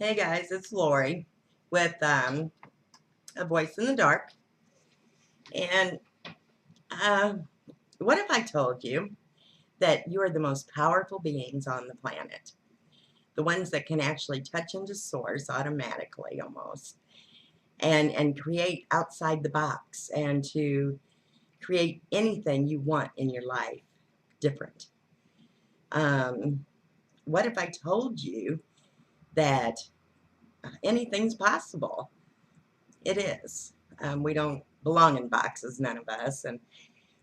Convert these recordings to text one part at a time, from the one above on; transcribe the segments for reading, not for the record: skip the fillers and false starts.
Hey guys, it's Lori with A Voice in the Dark. And what if I told you that you are the most powerful beings on the planet? The ones that can actually touch into source automatically almost and create outside the box and to create anything you want in your life different. What if I told you that anything's possible? It is. We don't belong in boxes, none of us, and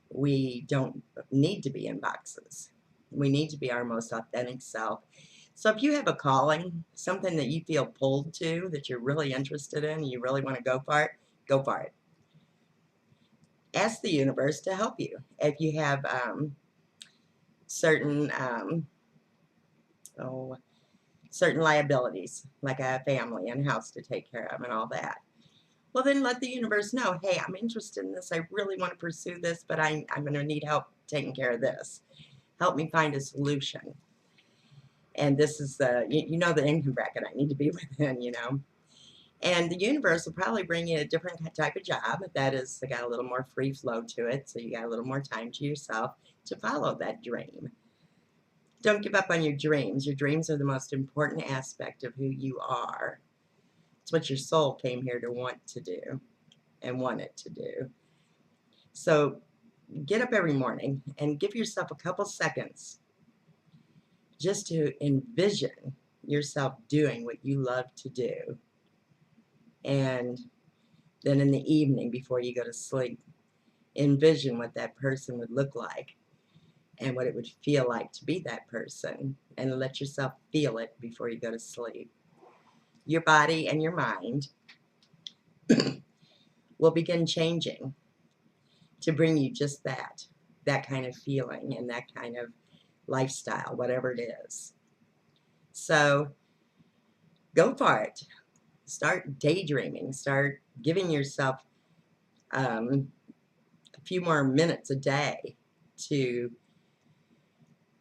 we don't need to be in boxes. We need to be our most authentic self. So if you have a calling, something that you feel pulled to, that you're really interested in, you really want to go for it, go for it. Ask the universe to help you. If you have certain certain liabilities, like a family and house to take care of and all that, well, then let the universe know, hey, I'm interested in this. I really want to pursue this, but I'm going to need help taking care of this. Help me find a solution. And this is you know, the income bracket I need to be within, you know. And the universe will probably bring you a different type of job that is got a little more free flow to it. So you got a little more time to yourself to follow that dream. Don't give up on your dreams. Your dreams are the most important aspect of who you are. It's what your soul came here to want to do and want it to do. So get up every morning and give yourself a couple seconds just to envision yourself doing what you love to do. And then in the evening before you go to sleep, envision what that person would look like and what it would feel like to be that person, and let yourself feel it before you go to sleep. Your body and your mind will begin changing to bring you just that kind of feeling and that kind of lifestyle, whatever it is. So go for it. Start daydreaming. Start giving yourself a few more minutes a day to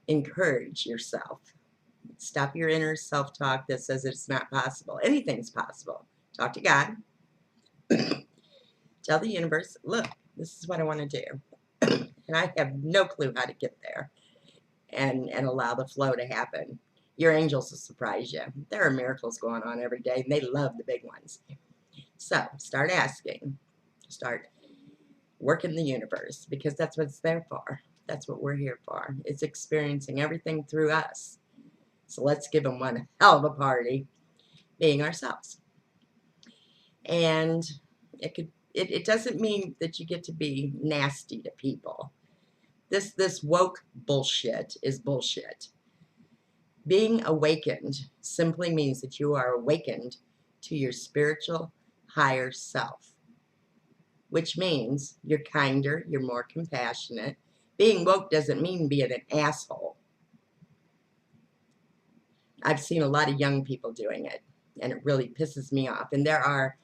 encourage yourself. Stop your inner self-talk that says it's not possible. Anything's possible. Talk to God. Tell the universe, look, this is what I want to do. And I have no clue how to get there. And allow the flow to happen. Your angels will surprise you. There are miracles going on every day, and they love the big ones. So start asking. Start working the universe, because that's what it's there for. That's what we're here for. It's experiencing everything through us. So let's give them one hell of a party, being ourselves. And it doesn't mean that you get to be nasty to people. This woke bullshit is bullshit. Being awakened simply means that you are awakened to your spiritual higher self, which means you're kinder, you're more compassionate. Being woke doesn't mean being an asshole. I've seen a lot of young people doing it, and it really pisses me off. And there are,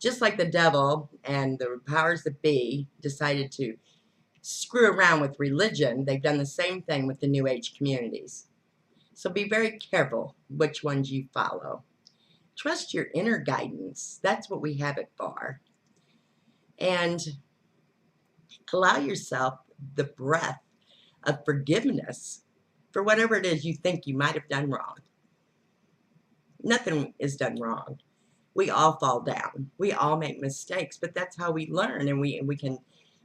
just like the devil and the powers that be decided to screw around with religion, they've done the same thing with the New Age communities. So be very careful which ones you follow. Trust your inner guidance. That's what we have it for. And allow yourself the breath of forgiveness for whatever it is you think you might have done wrong. Nothing is done wrong. We all fall down. We all make mistakes, but that's how we learn, and we can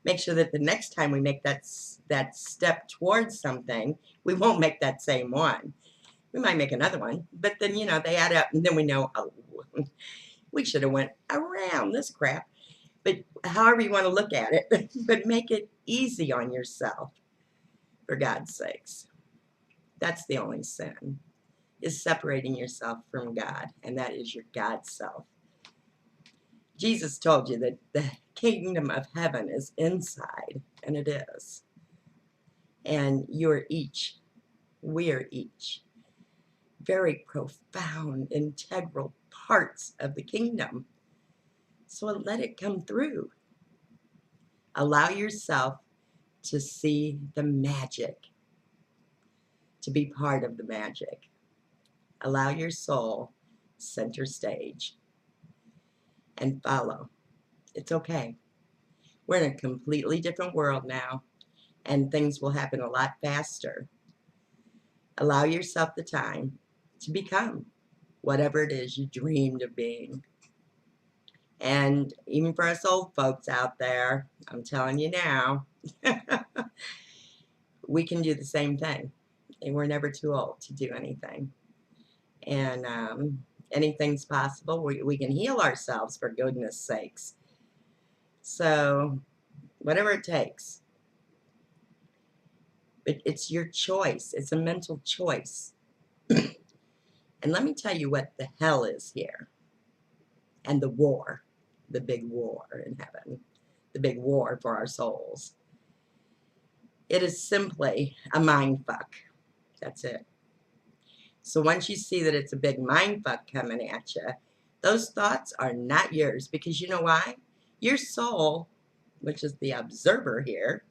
make sure that the next time we make that step towards something, we won't make that same one. We might make another one, but then, you know, they add up, and then we know, oh, we should have went around this crap. But however you want to look at it, but make it easy on yourself, for God's sakes. That's the only sin, is separating yourself from God, and that is your God self. Jesus told you that the kingdom of heaven is inside, and it is. And we're each very profound, integral parts of the kingdom. So let it come through. Allow yourself to see the magic, to be part of the magic. Allow your soul center stage and follow. It's okay. We're in a completely different world now, and things will happen a lot faster. Allow yourself the time to become whatever it is you dreamed of being. And even for us old folks out there, I'm telling you now, we can do the same thing. And we're never too old to do anything. And anything's possible. We can heal ourselves, for goodness sakes. So, whatever it takes. But it's your choice. It's a mental choice. And let me tell you what the hell is here. And the war. The big war in heaven. The big war for our souls. It is simply a mind fuck. That's it. So once you see that it's a big mind fuck coming at you, those thoughts are not yours. Because you know why? Your soul, which is the observer here,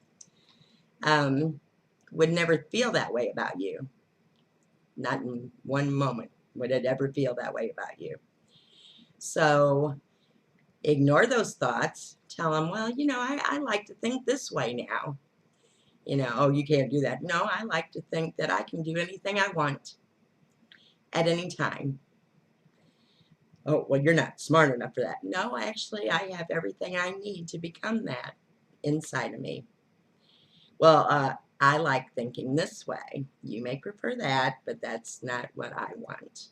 would never feel that way about you. Not in one moment would it ever feel that way about you. So ignore those thoughts. Tell them, well, you know, I like to think this way now. You know, oh, you can't do that. No, I like to think that I can do anything I want at any time. Oh, well, you're not smart enough for that. No, actually, I have everything I need to become that inside of me. Well, I like thinking this way. You may prefer that, but that's not what I want.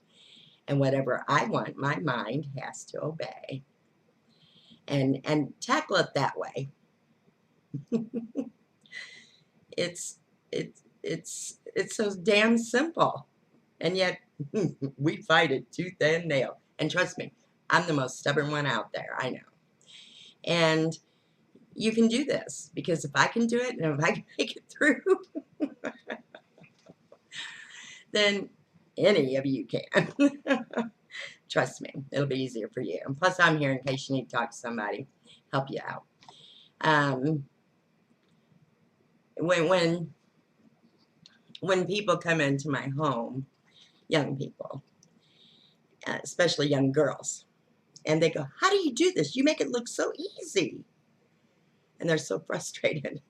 And whatever I want, my mind has to obey. And tackle it that way. It's so damn simple. And yet we fight it tooth and nail. And trust me, I'm the most stubborn one out there. I know. And you can do this, because if I can do it and if I can make it through, then any of you can. Trust me, it'll be easier for you. And plus, I'm here in case you need to talk to somebody, help you out. When people come into my home, young people, especially young girls, and they go, how do you do this? You make it look so easy. And they're so frustrated.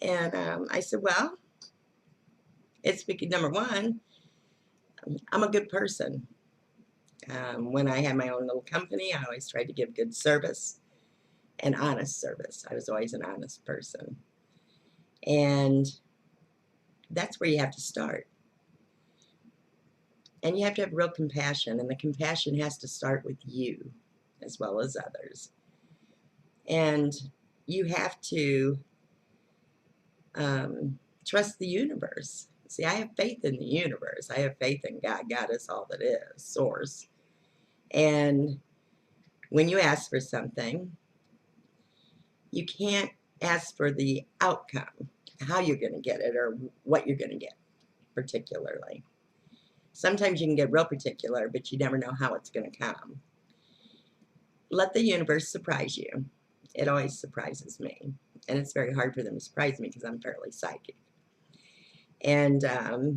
And I said, well, it's because, number one, I'm a good person. When I had my own little company, I always tried to give good service and honest service. I was always an honest person. And that's where you have to start. And you have to have real compassion, and the compassion has to start with you as well as others. And you have to trust the universe. See, I have faith in the universe. I have faith in God. God is all that is, source. And when you ask for something, you can't ask for the outcome, how you're going to get it or what you're going to get particularly. Sometimes you can get real particular, but you never know how it's going to come. Let the universe surprise you. It always surprises me. And it's very hard for them to surprise me because I'm fairly psychic. And,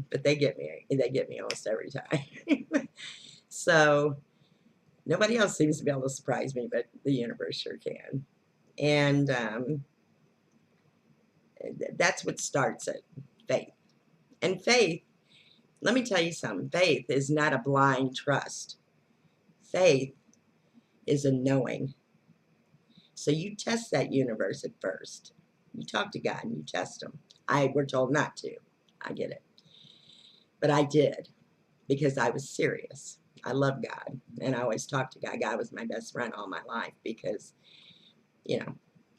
but they get me almost every time. So nobody else seems to be able to surprise me, but the universe sure can. And that's what starts it, faith. And faith, let me tell you something, faith is not a blind trust. Faith is a knowing. So you test that universe at first. You talk to God and you test him. We're told not to. I get it. But I did, because I was serious. I love God, and I always talked to God. God was my best friend all my life because, you know,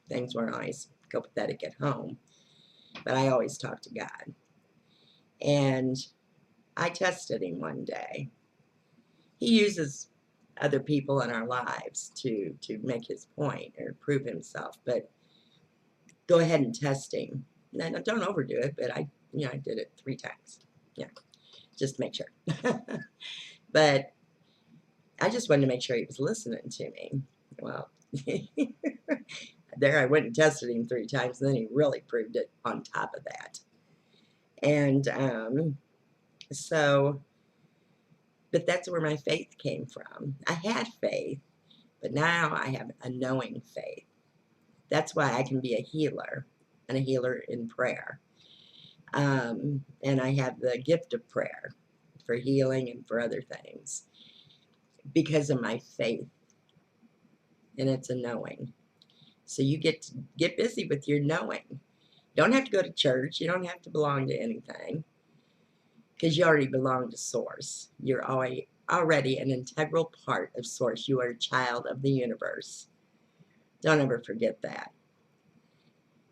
things weren't always copacetic at home. But I always talked to God. And I tested him one day. He uses other people in our lives to make his point or prove himself. But go ahead and test him. Now, don't overdo it, but I did it 3 times. Yeah, just to make sure. But I just wanted to make sure he was listening to me. Well, there I went and tested him 3 times, and then he really proved it on top of that. And so But that's where my faith came from. I had faith, but now I have a knowing faith. That's why I can be a healer, and a healer in prayer. And I have the gift of prayer for healing and for other things because of my faith, and it's a knowing. So you get to get busy with your knowing. You don't have to go to church. You don't have to belong to anything because you already belong to Source. You're already an integral part of Source. You are a child of the universe. Don't ever forget that.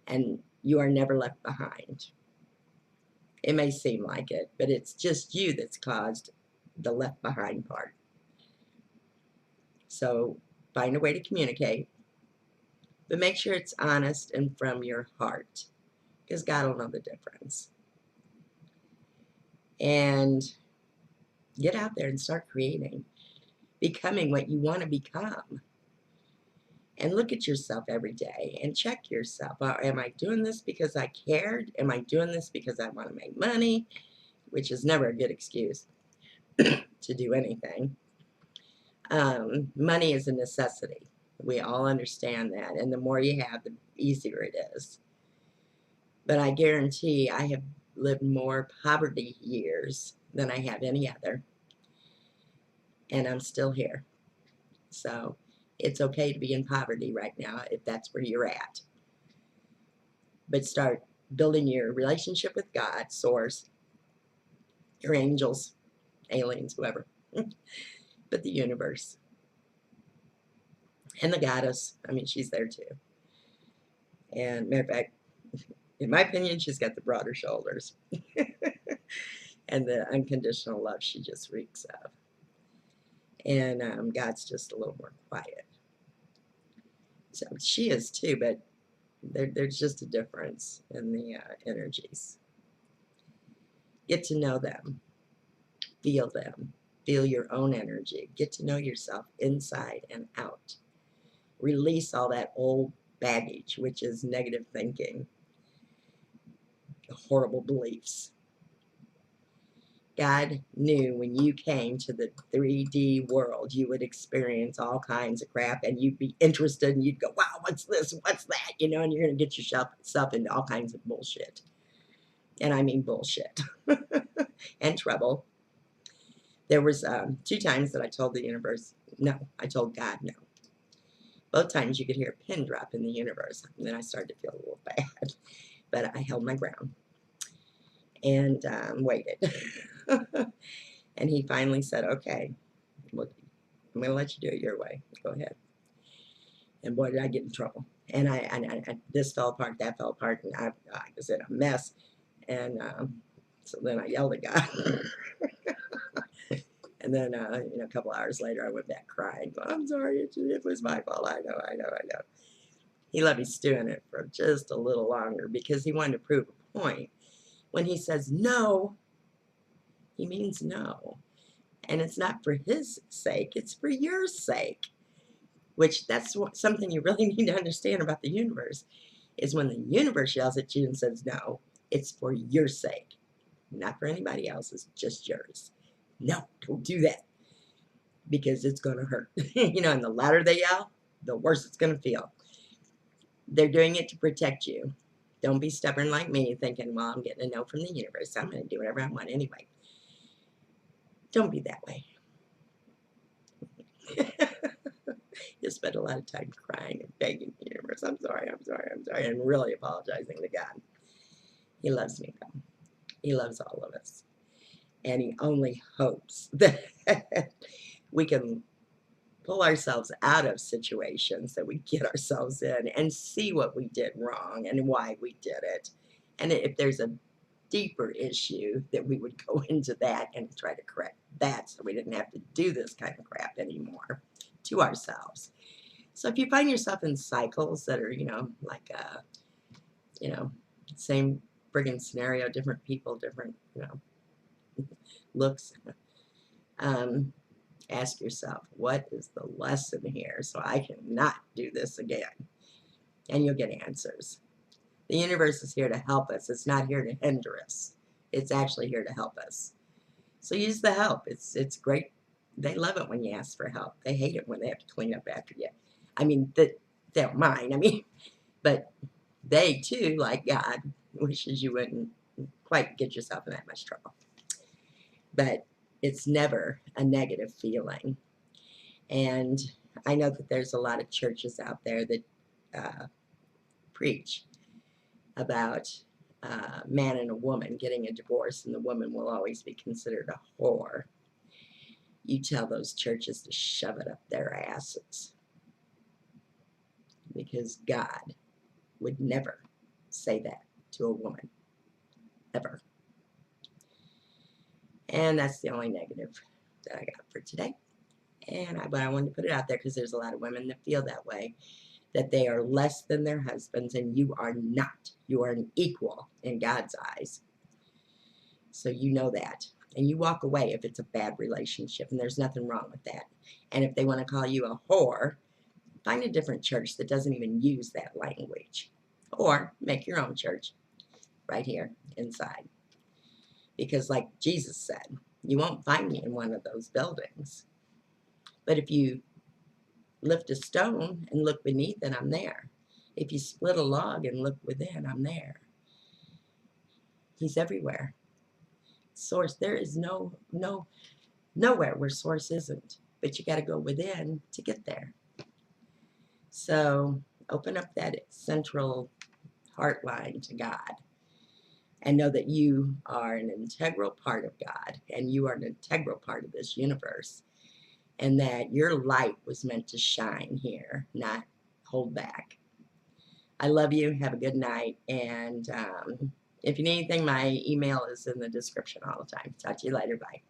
And you are never left behind. It may seem like it, but it's just you that's caused the left behind part. So find a way to communicate, but make sure it's honest and from your heart, because God will know the difference. And get out there and start creating, becoming what you want to become. And look at yourself every day and check yourself. Am I doing this because I cared? Am I doing this because I want to make money? Which is never a good excuse to do anything. Money is a necessity. We all understand that. And the more you have, the easier it is. But I guarantee I have lived more poverty years than I have any other. And I'm still here. So it's okay to be in poverty right now if that's where you're at. But start building your relationship with God, Source, your angels, aliens, whoever, but the universe. And the goddess. I mean, she's there too. And matter of fact, in my opinion, she's got the broader shoulders. And the unconditional love she just reeks of. And God's just a little more quiet. So she is too, but there's just a difference in the energies. Get to know them. Feel them. Feel your own energy. Get to know yourself inside and out. Release all that old baggage, which is negative thinking, horrible beliefs. God knew when you came to the 3D world, you would experience all kinds of crap, and you'd be interested, and you'd go, wow, what's this, what's that, and you're going to get yourself into all kinds of bullshit. And I mean bullshit. And trouble. There was 2 times that I told the universe no. I told God no. Both times you could hear a pin drop in the universe, and then I started to feel a little bad. But I held my ground and waited. And he finally said, okay, look, I'm going to let you do it your way. Go ahead. And boy, did I get in trouble. And I this fell apart, that fell apart, and I was in a mess. And so then I yelled at God. And then, a couple hours later, I went back crying. Going, I'm sorry, it was my fault. I know. He let me stew in it for just a little longer because he wanted to prove a point. When he says no, he means no. And it's not for his sake, it's for your sake. Which that's something you really need to understand about the universe, is when the universe yells at you and says no, it's for your sake. Not for anybody else's, just yours. No, don't do that. Because it's going to hurt. And the louder they yell, the worse it's going to feel. They're doing it to protect you. Don't be stubborn like me, thinking, well, I'm getting a no from the universe, so I'm going to do whatever I want anyway. Don't be that way. You spend a lot of time crying and begging the universe, I'm sorry, and really apologizing to God. He loves me, though. He loves all of us. And he only hopes that we can pull ourselves out of situations that we get ourselves in and see what we did wrong and why we did it. And if there's a deeper issue, that we would go into that and try to correct that so we didn't have to do this kind of crap anymore to ourselves. So if you find yourself in cycles that are, same friggin' scenario, different people, different, looks, ask yourself, what is the lesson here so I cannot do this again? And you'll get answers. The universe is here to help us. It's not here to hinder us. It's actually here to help us. So use the help. It's great. They love it when you ask for help. They hate it when they have to clean up after you. I mean, they don't mind. I mean, but they too, like God, wishes you wouldn't quite get yourself in that much trouble. But it's never a negative feeling. And I know that there's a lot of churches out there that preach about a man and a woman getting a divorce, and the woman will always be considered a whore. You tell those churches to shove it up their asses, because God would never say that to a woman, ever. And that's the only negative that I got for today. But I wanted to put it out there because there's a lot of women that feel that way, that they are less than their husbands, and you are not. You are an equal in God's eyes. So you know that. And you walk away if it's a bad relationship, and there's nothing wrong with that. And if they want to call you a whore, find a different church that doesn't even use that language. Or make your own church right here inside. Because like Jesus said, you won't find me in one of those buildings. But if you lift a stone and look beneath it, I'm there. If you split a log and look within, I'm there. He's everywhere. Source, there is nowhere where source isn't. But you got to go within to get there. So open up that central heart line to God. And know that you are an integral part of God, and you are an integral part of this universe, and that your light was meant to shine here, not hold back. I love you. Have a good night. And if you need anything, my email is in the description all the time. Talk to you later. Bye.